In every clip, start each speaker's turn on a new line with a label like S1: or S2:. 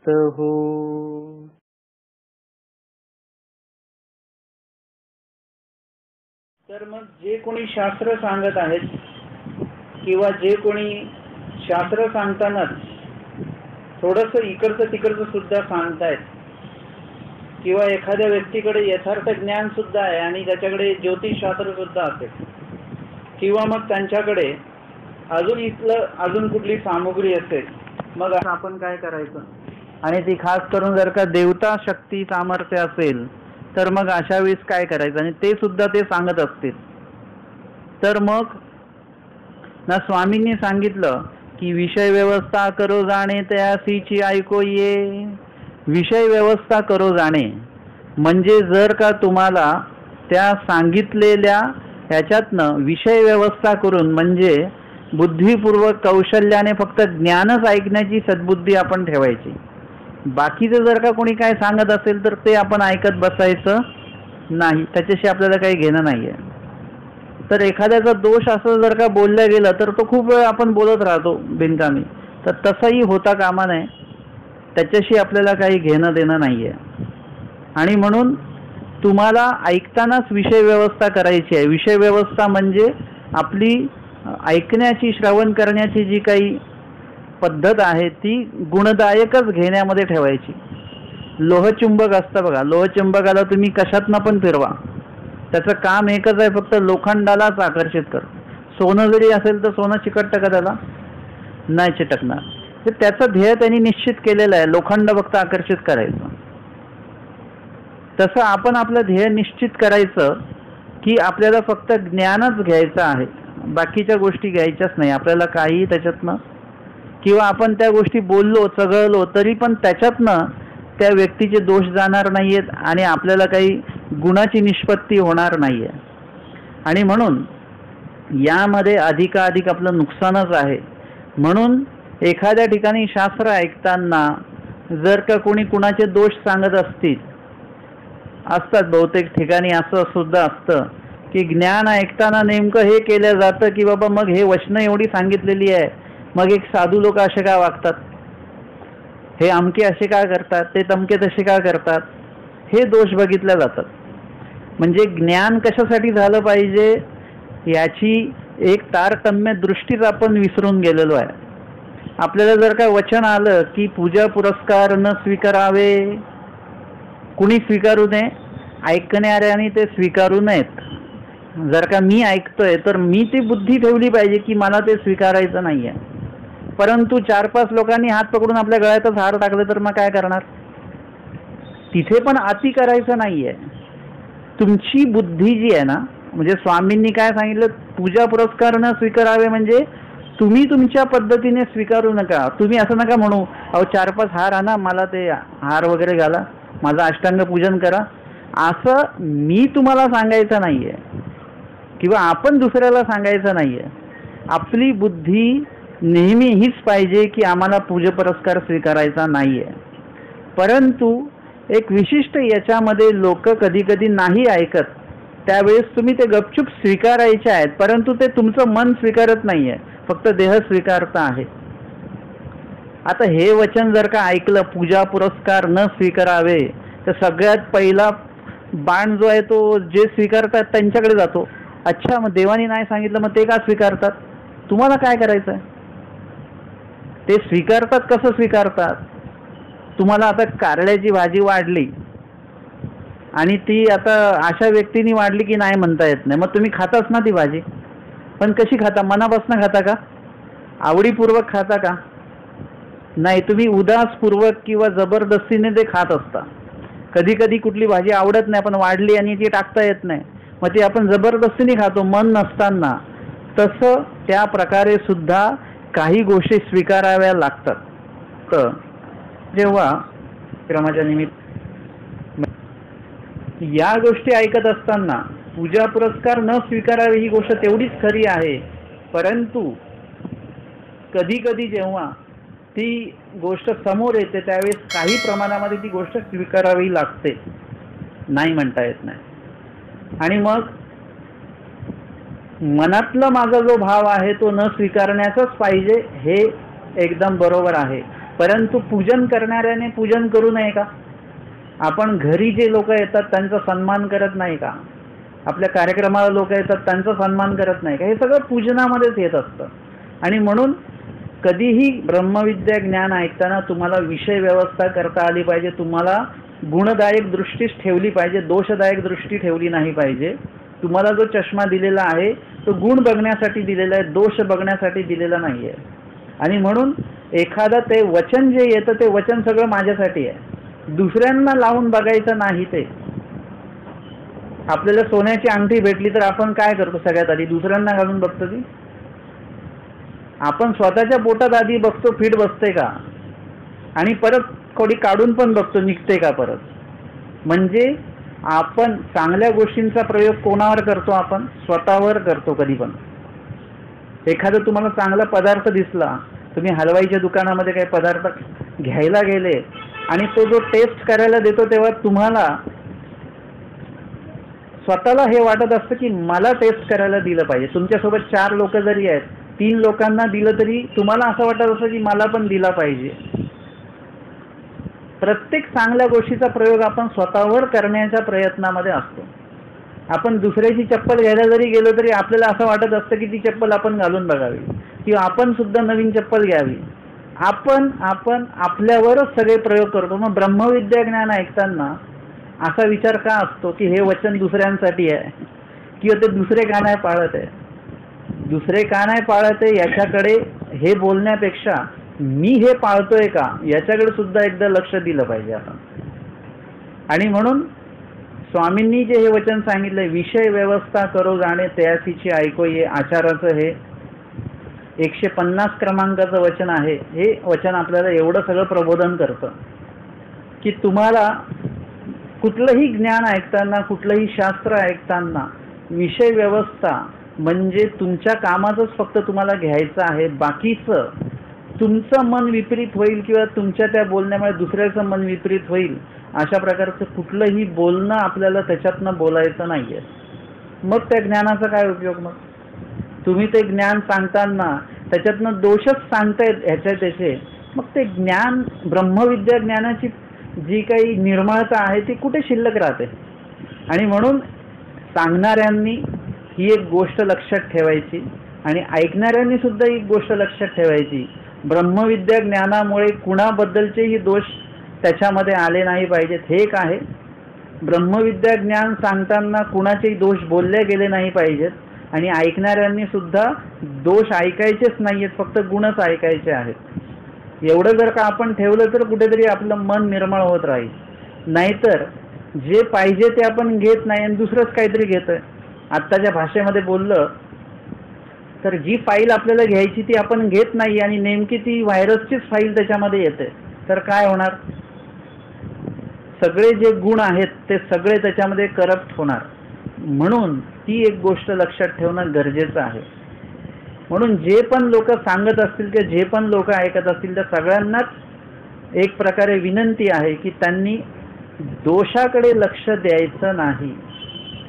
S1: सांगत हो. तर मग जे कोणी शास्त्र सांगत आहेत किंवा जे कोणी शास्त्र सांगतानाच थोडंसं इकडचं तिकडचं सुद्धा सांगतायत किंवा एखाद्या व्यक्तीकडे यथार्थ ज्ञान सुद्धा आहे आणि त्याच्याकडे ज्योतिषशास्त्र सुद्धा असेल किंवा मग त्यांच्याकडे अजून कुठली सामुग्री असेल, मग आपण काय करायचं? आणि ती खास करून जर का देवता शक्ती सामर्थ्य असेल तर मग अशा वेळेस काय करायचं? आणि ते सुद्धा ते सांगत असतील तर मग ना स्वामींनी सांगितलं की विषय व्यवस्था करो जाणे त्यासीची ऐको ये. विषय व्यवस्था करो जाणे म्हणजे जर का तुम्हाला त्या सांगितलेल्या ह्याच्यातनं विषय व्यवस्था करून म्हणजे बुद्धिपूर्वक कौशल्याने फक्त ज्ञानच ऐकण्याची सद्बुद्धी आपण ठेवायची. बाकीचं जर का कोणी काय सांगत असेल तर ते आपण ऐकत बसायचं नाही, त्याच्याशी आपल्याला काही घेणं नाही आहे. तर एखाद्याचा दोष असं जर का बोलल्या गेलं तर तो खूप वेळ आपण बोलत राहतो बिनकामी, तर तसंही होता कामा नये, त्याच्याशी आपल्याला काही घेणं देणं नाही आहे. आणि म्हणून तुम्हाला ऐकतानाच विषय व्यवस्था करायची आहे. विषय व्यवस्था म्हणजे आपली ऐकण्याची श्रवण करण्याची जी काही पद्धत आहे ती गुणदायकच घेण्यामध्ये ठेवायची. लोहचुंबक असतं बघा, लोहचुंबकाला तुम्ही कशातनं पण फिरवा, त्याचं काम एकच आहे, फक्त लोखंडालाच आकर्षित कर. सोनं जरी असेल तर सोनं चिकटतं का? त्याला नाही चिटकणार. तर त्याचं ध्येय त्यांनी निश्चित केलेलं आहे, लोखंड फक्त आकर्षित करायचं. तसं आपण आपलं ध्येय निश्चित करायचं की आपल्याला फक्त ज्ञानच घ्यायचं आहे, बाकीच्या गोष्टी घ्यायच्याच नाही आपल्याला काही त्याच्यातनं. किंवा आपण त्या गोष्टी बोललो चघळलो तरी पण त्याच्यातनं त्या व्यक्तीचे दोष जाणार नाहीयेत आणि आपल्याला काही गुणाची निष्पत्ती होणार नाहीये. आणि म्हणून यामध्ये अधिकाधिक आपलं नुकसानच आहे. म्हणून एखाद्या ठिकाणी शास्त्र ऐकताना जर का कोणी कुणाचे दोष सांगत असतात, बहुतेक ठिकाणी असं सुद्धा असतं की ज्ञान ऐकताना नेमकं हे केलं जातं की बाबा मग हे वचनं एवढी सांगितलेली आहे, मग एक साधू लोक असे का वागतात, हे अमके असे का करतात, ते तमके तसे का करतात, हे दोष बघितले जातात. म्हणजे ज्ञान कशासाठी झालं पाहिजे याची एक तारतम्य दृष्टीच आपण विसरून गेलेलो आहे. आपल्याला जर का वचन आलं की पूजा पुरस्कार न स्वीकारावे, कुणी स्वीकारू नये, ऐकणाऱ्याने ते स्वीकारू नयेत. जर का मी ऐकतोय तर मी ती बुद्धी ठेवली पाहिजे की मला ते स्वीकारायचं नाहीये. परंतु 4-5 लोकांनी हात पकडून आपल्या गळ्यातच हार टाकले तर मग काय करणार? तिथे पण अति करायचं नाहीये. तुमची बुद्धी जी आहे ना, म्हणजे स्वामींनी काय सांगितलं, पूजा पुरस्कार न स्वीकारावे म्हणजे तुम्ही तुमच्या पद्धतीने स्वीकारू नका. तुम्ही असं नका म्हणू अहो 4-5 हार आणा, मला ते हार वगैरे घाला, माझं अष्टांग पूजन करा, असं मी तुम्हाला सांगायचं नाहीये किंवा आपण दुसऱ्याला सांगायचं नाहीये. आपली बुद्धी नेहमी हीच पाहिजे की आम्हाला पूजा पुरस्कार स्वीकारायचा नाहीये. परंतु एक विशिष्ट याच्यामध्ये लोक कधी कधी नाही ऐकत, त्यावेळेस तुम्ही ते गपचूप स्वीकारायचे आहेत, परंतु ते तुमचं मन स्वीकारत नाहीये, फक्त देह स्वीकारत आहे. आता हे वचन जर का ऐकलं, पूजा पुरस्कार न स्वीकारावे, तर सगळ्यात पहिला बाण जो आहे तो जे स्वीकारतात त्यांच्याकडे जातो. अच्छा, मग देवानी नाही सांगितलं मग ते का स्वीकारतात? तुम्हाला काय करायचं आहे? ते स्वीकारतात कसं स्वीकारतात? तुम्हाला आता कारल्याची भाजी वाढली आणि ती आता अशा व्यक्तीने वाढली की नाही म्हणता येत नाही, मग तुम्ही खाताच ना ती भाजी. पण कशी खाता? मनापासून खाता का? आवडीपूर्वक खाता का? नाही, तुम्ही उदासपूर्वक किंवा जबरदस्तीने ते खात असता. कधी कधी कुठली भाजी आवडत नाही पण वाढली आणि ती टाकता येत नाही, मग ती आपण जबरदस्तीने खातो मन नसताना. तसं त्या प्रकारे सुद्धा काही गोष्टी स्वीकाराव्या लागतात. तर जेव्हा क्रमाच्या निमित्त या गोष्टी ऐकत असताना पूजा पुरस्कार न स्वीकारावे ही गोष्ट तेवढीच खरी आहे, परंतु कधी कधी जेव्हा ती गोष्ट समोर येते त्यावेळेस काही प्रमाणामध्ये ती गोष्ट स्वीकारावी लागते, नाही म्हणता येत नाही. आणि मग मनातला माझा जो भाव आहे तो न स्वीकारण्याचाच पाहिजे हे एकदम बरोबर आहे. परंतु पूजन करणाऱ्याने पूजन करू नये का? आपण घरी जे लोक येतात त्यांचा सन्मान करत नाही का? आपल्या कार्यक्रमाला लोक येतात त्यांचा सन्मान करत नाही का? हे सगळं पूजनामध्येच येत असतं. आणि म्हणून कधीही ब्रह्मविद्या ज्ञान ऐकताना तुम्हाला विषय व्यवस्था करता आली पाहिजे. तुम्हाला गुणदायक दृष्टीच ठेवली पाहिजे, दोषदायक दृष्टी ठेवली नाही पाहिजे. तुम्हाला जो चष्मा दिलेला आहे तो गुण बघण्यासाठी दिलेला आहे, दोष बघण्यासाठी दिलेला नाही आहे. आणि म्हणून एखादं ते वचन जे येतं ते वचन सगळं माझ्यासाठी आहे, दुसऱ्यांना लावून बघायचं नाही. ते आपल्याला सोन्याची अंगठी भेटली तर आपण काय करतो? सगळ्यात आधी दुसऱ्यांना घालून बघतो ती? आपण स्वतःच्या पोटात आधी बघतो फिट बसते का, आणि परत थोडी काढून पण बघतो निघते का परत. म्हणजे आपण चांगल्या गोष्टींचा प्रयोग कोणावर करतो? आपण स्वतःवर करतो. कधी पण एखादा तुम्हाला चांगला पदार्थ दिसला, तुम्ही हलवाईच्या दुकानामध्ये काही पदार्थ घ्यायला गेले आणि तो जो टेस्ट करायला देतो तेव्हा तुम्हाला स्वतःला हे वाटत असतं की मला टेस्ट करायला दिलं पाहिजे. तुमच्यासोबत 4 लोक जरी आहेत, 3 लोकांना दिलं तरी तुम्हाला असं वाटत असतं की मला पण दिला पाहिजे. प्रत्येक चांगल्या गोष्टीचा प्रयोग आपण स्वतःवर करण्याच्या प्रयत्नामध्ये असतो. आपण दुसऱ्याची चप्पल घ्यायला जरी गेलो तरी आपल्याला असं वाटत असतं की ती चप्पल आपण घालून बघावी किंवा आपण सुद्धा नवीन चप्पल घ्यावी. आपण आपल्यावरच सगळे प्रयोग करतो. मग ब्रह्मविद्या ज्ञान ऐकताना असा विचार का असतो की हे वचन दुसऱ्यांसाठी आहे किंवा ते दुसरे का नाही पाळत आहे? दुसरे का नाही पाळत आहे याच्याकडे हे बोलण्यापेक्षा मी हे पाळतोय का याच्याकडे सुद्धा एकदा लक्ष दिलं पाहिजे आपण. आणि म्हणून स्वामींनी जे हे वचन सांगितलंय, विषय व्यवस्था करो जाणे तयासीची ऐको ये, आचाराचं हे 150 क्रमांकाचं वचन आहे. हे वचन आपल्याला एवढं सगळं प्रबोधन करतं की तुम्हाला कुठलंही ज्ञान ऐकताना, कुठलंही शास्त्र ऐकताना विषय व्यवस्था म्हणजे तुमच्या कामाचंच फक्त तुम्हाला घ्यायचं आहे. बाकीचं तुमचं मन विपरीत होईल किंवा तुमच्या त्या बोलण्यामुळे दुसऱ्याचं मन विपरीत होईल अशा प्रकारचं कुठलंही बोलणं आपल्याला त्याच्यातनं बोलायचं नाहीये. मग त्या ज्ञानाचा काय उपयोग? मग तुम्ही ते ज्ञान सांगताना त्याच्यातनं दोषच सांगतायत ह्याच्या त्याचे, मग ते ज्ञान ब्रह्मविद्या ज्ञानाची जी काही निर्मळता आहे ती कुठे शिल्लक राहते. आणि म्हणून सांगणाऱ्यांनी ही एक गोष्ट लक्षात ठेवायची आणि ऐकणाऱ्यांनी सुद्धा एक गोष्ट लक्षात ठेवायची. ब्रह्मविद्या ज्ञानामुळे कुणाबद्दलचेही दोष त्याच्यामध्ये आले नाही पाहिजेत. हे एक आहे. ब्रह्मविद्या ज्ञान सांगताना कुणाचेही दोष बोलले गेले नाही पाहिजेत आणि ऐकणाऱ्यांनी सुद्धा दोष ऐकायचेच नाहीयेत, फक्त गुणच ऐकायचे आहेत. एवढं जर का आपण ठेवलं तर कुठेतरी आपलं मन निर्मळ होत राहील. नाहीतर जे पाहिजे ते आपण घेत नाही आणि दुसरंच काहीतरी घेतोय. आत्ताच्या भाषेमध्ये बोललं तर जी फाईल आपल्याला घ्यायची ती आपण घेत नाही आणि नेमकी ती व्हायरसचीच फाईल त्याच्यामध्ये येते, तर काय होणार? सगळे जे गुण आहेत ते सगळे त्याच्यामध्ये करप्ट होणार. म्हणून ती एक गोष्ट लक्षात ठेवणं गरजेचं आहे. म्हणून जे पण लोक सांगत असतील किंवा जे पण लोक ऐकत असतील त्या सगळ्यांनाच एक प्रकारे विनंती आहे की त्यांनी दोषाकडे लक्ष द्यायचं नाही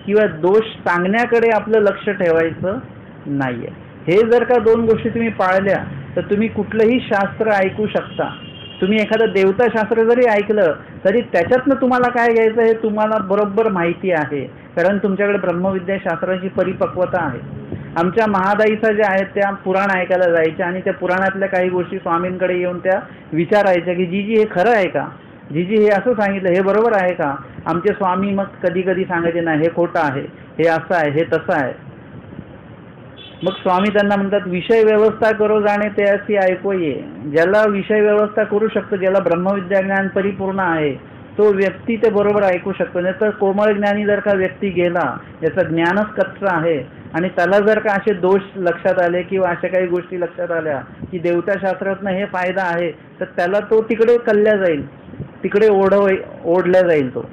S1: किंवा दोष सांगण्याकडे आपलं लक्ष ठेवायचं नाहीये. हे जर का 2 गोष्टी तुम्ही पाळल्या तर तुम्ही कुठलंही शास्त्र ऐकू शकता. तुम्ही एखादं देवताशास्त्र जरी ऐकलं तरी त्याच्यातनं तुम्हाला काय घ्यायचं हे तुम्हाला बरोबर माहिती आहे, कारण तुमच्याकडे ब्रह्मविद्या शास्त्राची परिपक्वता आहे. आमच्या महादाईचा ज्या आहेत त्या पुराण ऐकायला जायच्या आणि त्या पुराणातल्या काही गोष्टी स्वामींकडे येऊन त्या विचारायच्या की जीजी हे खरं आहे का, जीजी हे असं सांगितलं हे बरोबर आहे का? आमचे स्वामी मग कधी कधी सांगायचे नाही हे खोटं आहे, हे असं आहे, हे तसं आहे. मग स्वामी त्यांना म्हणतात विषय व्यवस्था करो जाणे ते अशी ऐकू ये. ज्याला विषय व्यवस्था करू शकतो, ज्याला ब्रह्मविद्या ज्ञान परिपूर्ण आहे तो व्यक्ती ते बरोबर ऐकू शकतो. नाही तर कोमळ ज्ञानी जर का व्यक्ती गेला, याचं ज्ञानच कच्चं आहे आणि त्याला जर का असे दोष लक्षात आले किंवा अशा काही गोष्टी लक्षात आल्या की देवताशास्त्रातनं हे फायदा आहे, तर त्याला तो तिकडे कल्ल्या जाईल, तिकडे ओढल्या जाईल तो.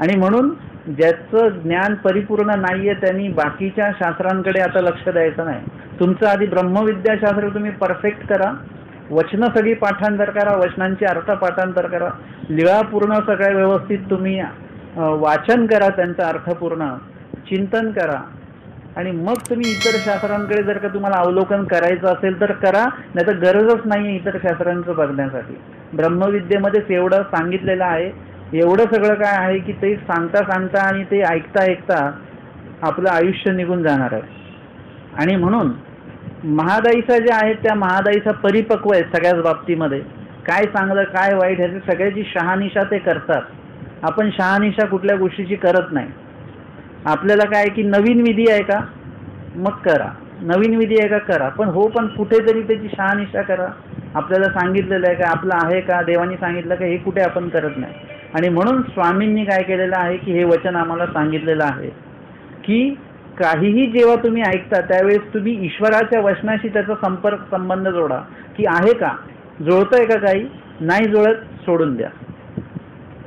S1: आणि म्हणून ज्याचं ज्ञान परिपूर्ण नाहीये त्यांनी बाकीच्या शास्त्रांकडे आता लक्ष द्यायचं नाही. तुमचं आधी ब्रह्मविद्या शास्त्र तुम्ही परफेक्ट करा, वचनं सगळी पाठांतर करा, वचनांचे अर्थ पाठांतर करा, लीळापूर्ण सगळ्या व्यवस्थित तुम्ही वाचन करा, त्यांचा अर्थपूर्ण चिंतन करा. आणि मग तुम्ही इतर शास्त्रांकडे जर का तुम्हाला अवलोकन करायचं असेल तर करा, नाही तर गरजच नाही आहे इतर शास्त्रांचं बघण्यासाठी. ब्रह्मविद्येमध्येच एवढं सांगितलेलं आहे, एवढं सगळं काय आहे की ते सांगता सांगता आणि ते ऐकता ऐकता आपलं आयुष्य निघून जाणार आहे. आणि म्हणून महादाईचा जे आहेत त्या महादाईचा परिपक्व आहे सगळ्याच बाबतीमध्ये. काय चांगलं काय वाईट ह्याची सगळ्याची शहानिशा ते करतात. आपण शहानिशा कुठल्या गोष्टीची करत नाही. आपल्याला काय की नवीन विधी आहे का, मग करा. नवीन विधी आहे का, करा. पण कुठेतरी त्याची शहानिशा करा. आपल्याला सांगितलेलं आहे का, आपलं आहे का, देवानी सांगितलं का, हे कुठे आपण करत नाही. आणि म्हणून स्वामींनी काय केलेलं आहे की हे वचन आम्हाला सांगितलेलं आहे की काहीही जेव्हा तुम्ही ऐकता त्यावेळेस तुम्ही ईश्वराच्या वचनाशी त्याचा संबंध जोडा की आहे का, जुळतंय का, काही नाही जुळत सोडून द्या.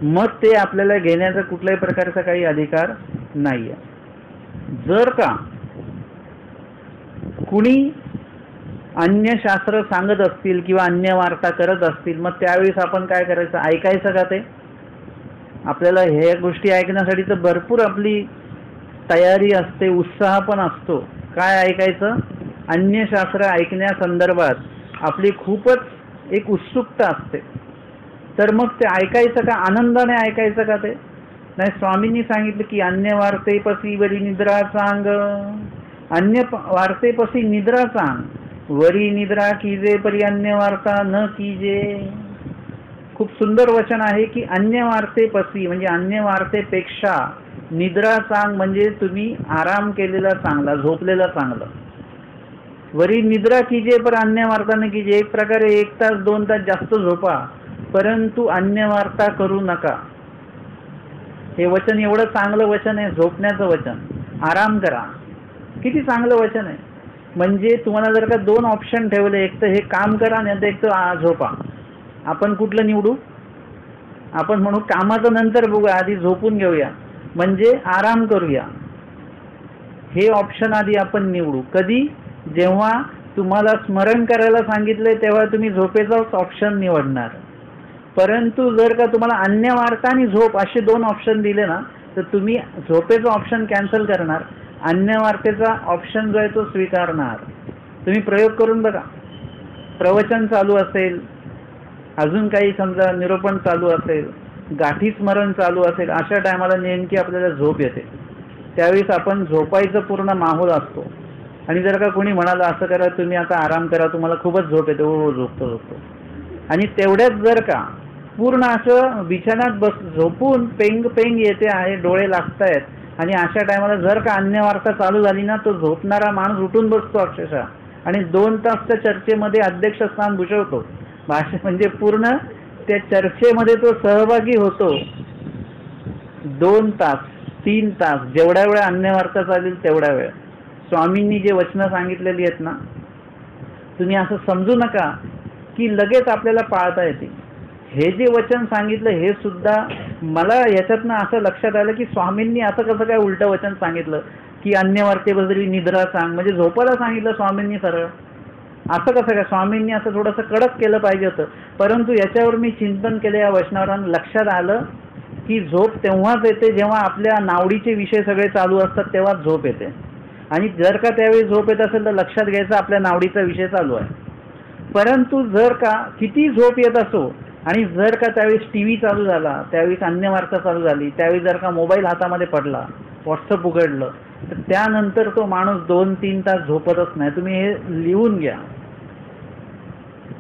S1: मग ते आपल्याला घेण्याचा कुठल्याही प्रकारचा काही अधिकार नाही आहे. जर का कुणी अन्य शास्त्र सांगत असतील किंवा अन्य वार्ता करत असतील, मग त्यावेळेस आपण काय करायचं, ऐकायचं का ते? आपल्याला ह्या गोष्टी ऐकण्यासाठी तर भरपूर आपली तयारी असते, उत्साह पण असतो. काय ऐकायचं? अन्य शास्त्र ऐकण्यासंदर्भात आपली खूपच एक उत्सुकता असते. तर मग ते ऐकायचं का, आनंदाने ऐकायचं का ते? नाही, स्वामींनी सांगितलं की अन्य वार्तेपसी वरी निद्रा सांग, अन्य वार्तेपसी निद्रा सांग, वरी निद्रा कीजे परी अन्य वार्ता न कीजे. खूप सुंदर वचन आहे की अन्य वार्तेपसी म्हणजे अन्य वार्तेपेक्षा निद्रा सांग म्हणजे तुम्ही आराम केलेला चांगला, झोपलेला चांगलं. वरी निद्रा कीजे पर अन्य वार्ता न कीजे. एक प्रकारे 1 तास 2 तास जास्त झोपा, परंतु अन्य वार्ता करू नका. हे वचन एवढं चांगलं वचन आहे, झोपण्याचं वचन. आराम करा, किती चांगलं वचन आहे. म्हणजे तुम्हाला जर का 2 ऑप्शन ठेवले, एक तर हे काम करा नाही तर एक तर झोपा, आपण कुठलं निवडू? आपण म्हणू कामाचं नंतर बघू, आधी झोपून घेऊया, म्हणजे आराम करूया. हे ऑप्शन आधी आपण निवडू. कधी? जेव्हा तुम्हाला स्मरण करायला सांगितलंय तेव्हा तुम्ही झोपेचाच ऑप्शन निवडणार. परंतु जर का तुम्हाला अन्य वार्ता आणि झोप असे 2 ऑप्शन दिले ना, तर तुम्ही झोपेचा ऑप्शन कॅन्सल करणार, अन्य वार्तेचा ऑप्शन जो आहे तो स्वीकारणार. तुम्ही प्रयोग करून बघा. प्रवचन चालू असेल, अजून काही समजा निरूपण चालू असेल, गाठी स्मरण चालू असेल, अशा टायमाला नेमकी आपल्याला झोप येते. त्यावेळेस आपण झोपायचं पूर्ण माहोल असतो. आणि जर का कोणी म्हणालं असं करा, तुम्ही आता आराम करा, तुम्हाला खूपच झोप येते, हो झोपतो. आणि तेवढ्यात जर का पूर्ण असं बिछाण्यात झोपून पेंग येते आहे, डोळे लागतायत आणि अशा टायमाला जर का अन्य वार्ता चालू झाली ना, तो झोपणारा माणूस उठून बसतो अक्षरशः आणि 2 तासच्या चर्चेमध्ये अध्यक्षस्थान भूषवतो. म्हणजे पूर्ण त्या चर्चेमध्ये तो सहभागी होतो. 2 तास 3 तास जेवढ्या वेळ अन्य वार्ता चालेल तेवढ्या वेळ. स्वामींनी जे वचनं सांगितलेली आहेत ना, तुम्ही असं समजू नका की लगेच आपल्याला पाळता येते. हे जे वचन सांगितलं हे सुद्धा मला याच्यातनं असं लक्षात आलं की स्वामींनी असं कसं काय उलटं वचन सांगितलं की अन्य वार्तेबद्दल निद्रा सांग, म्हणजे झोपायला सांगितलं स्वामींनी सरळ. असं कसं काय? स्वामींनी असं थोडंसं कडक केलं पाहिजे होतं. परंतु याच्यावर मी चिंतन केलं, या वचनावर लक्षात आलं की झोप तेव्हाच येते जेव्हा आपल्या नावडीचे विषय सगळे चालू असतात, तेव्हाच झोप येते. आणि जर का त्यावेळी झोप येत असेल तर लक्षात घ्यायचं आपल्या नावडीचा विषय चालू आहे. परंतु जर का किती झोप येत असो आणि जर का त्यावेळेस TV चालू झाला, त्यावेळेस अन्य वार्ता चालू झाली, त्यावेळी जर का मोबाईल हातामध्ये पडला, व्हॉट्सअप उघडलं, तर त्यानंतर तो माणूस 2-3 तास झोपतच नाही. तुम्ही हे लिहून घ्या.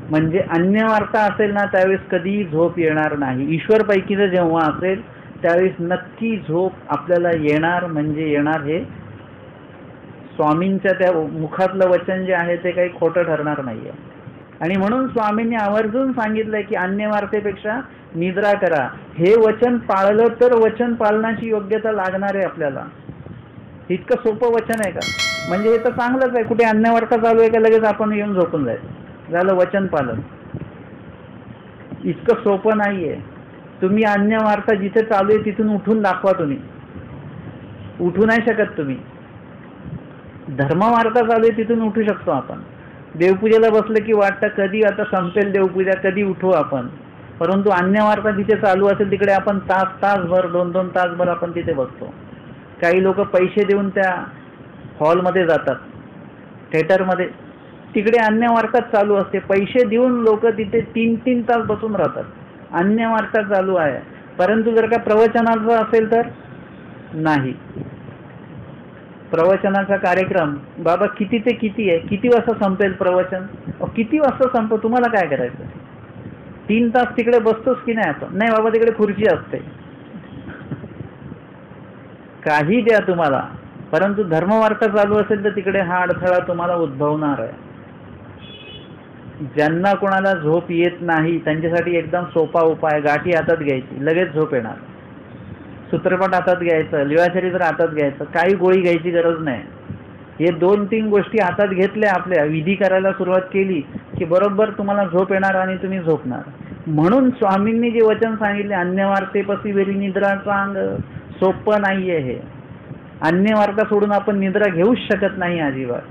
S1: म्हणजे अन्य वार्ता असेल ना त्यावेळेस कधीही झोप येणार नाही. ईश्वरपैकीचं जेव्हा असेल त्यावेळेस नक्की झोप आपल्याला येणार म्हणजे येणार. हे स्वामींच्या त्या मुखातलं वचन जे आहे ते काही खोटं ठरणार नाहीये. आणि म्हणून स्वामींनी आवर्जून सांगितलंय की अन्य वार्तेपेक्षा निद्रा करा. हे वचन पाळलं तर वचन पालनाची योग्यता लागणार आहे आपल्याला. इतकं सोपं वचन आहे का? म्हणजे हे तर चांगलंच आहे. कुठे अन्य वार्ता चालू आहे का लगेच आपण येऊन झोपून जायचं, झालं वचन पालन. इतकं सोपं नाहीये. तुम्ही अन्य वार्ता जिथे चालू आहे तिथून उठून दाखवा. तुम्ही उठू नाही शकत. तुम्ही धर्मवार्ता चालू आहे तिथून उठू शकतो आपण. देवपूजेला बसलं की वाटतं कधी आता संपेल देवपूजा, कधी उठू आपण. परंतु अन्य वार्ता जिथे चालू असेल तिकडे आपण तासभर 2-2 तासभर आपण तिथे बसतो. काही लोक पैसे देऊन त्या हॉलमध्ये जातात, थिएटरमध्ये, तिकडे अन्यवार्ता चालू असते. पैसे देऊन लोक तिथे 3-3 तास बसून राहतात, अन्यवार्ता चालू आहे. परंतु जर का प्रवचनाचं असेल तर नाही. प्रवचनाचा कार्यक्रम बाबा किती ते किती आहे, किती वाजता संपेल प्रवचन, किती वाजता संपव, तुम्हाला काय करायचं? 3 तास तिकडे बसतोच की नाही आपण? नाही बाबा, तिकडे खुर्ची असते. काही द्या तुम्हाला, परंतु धर्मवार्ता चालू असेल तर तिकडे हा अडथळा तुम्हाला उद्भवणार आहे. ज्यांना कोणाला झोप येत नाही त्यांच्यासाठी एकदम सोपा उपाय, गाठी हातात घ्यायची, लगेच झोप येणार. सूत्रपट हातात घ्यायचं, लिळाचरित्र हातात घ्यायचं, काही गोळी घ्यायची गरज नाही. हे 2-3 गोष्टी हातात घेतल्या, आपल्या विधी करायला सुरुवात केली की बरोबर तुम्हाला झोप येणार आणि तुम्ही झोपणार. म्हणून स्वामींनी जे वचन सांगितले, अन्यवार्तेपसी वेरी निद्रा चांग, सोपं नाहीये हे. अन्यवार्ता सोडून आपण निद्रा घेऊच शकत नाही अजिबात.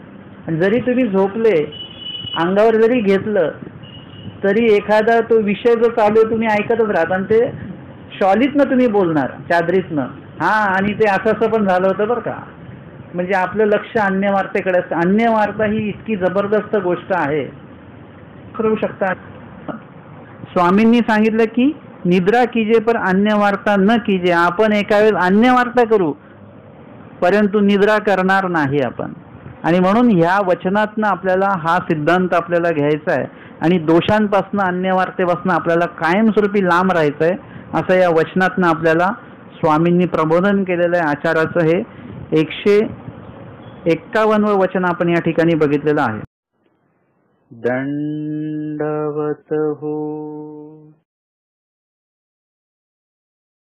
S1: आणि जरी तुम्ही झोपले, अंगावर जरी घेतलं तरी एखादा तो विषय जो चालू आहे तुम्ही ऐकतच राहता आणि ते शॉलीतनं तुम्ही बोलणार, चादरीतनं, हा आणि ते असं पण झालं होतं बरं का. म्हणजे आपलं लक्ष अन्यवार्तेकडे असतं. अन्यवार्ता ही इतकी जबरदस्त गोष्ट आहे, करू शकता. स्वामींनी सांगितलं की निद्रा कीजे पर अन्यवार्ता न कीजे. आपण एका वेळेस अन्यवार्ता करू परंतु निद्रा करणार नाही आपण. आणि म्हणून ह्या वचनातनं आपल्याला हा सिद्धांत आपल्याला घ्यायचा आहे आणि दोषांपासून, अन्यवार्तेपासून आपल्याला कायमस्वरूपी लांब राहायचं आहे, असं या वचनातनं आपल्याला स्वामींनी प्रबोधन केलेलं आहे. आचाराचं हे 151 वचन आपण या ठिकाणी बघितलेलं आहे. दंडवत हो.